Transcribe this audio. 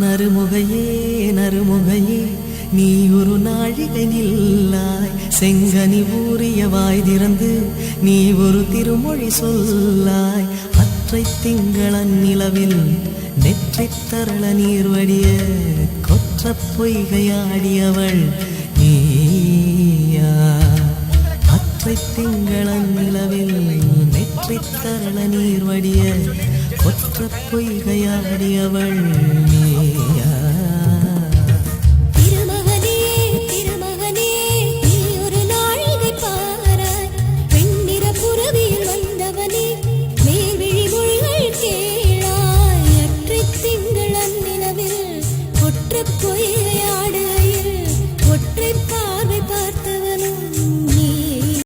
நறுமுகையே நறுமுகையே நீ ஒரு நாழிகை நில்லாய் செங்கனி ஊறிய வாய் திறந்து நீ ஒரு திருமொழி சொல்லாய் அற்றை திங்களன் நிலவில் நெற்றித் தரள நீர் வடிய கொற்ற பொய்கையாடியவள் நீயா அற்றை திங்களன் நிலவில் நெற்றித் தரள நீர் வடிய கொற்ற பொய்கையாடியவள் நீயா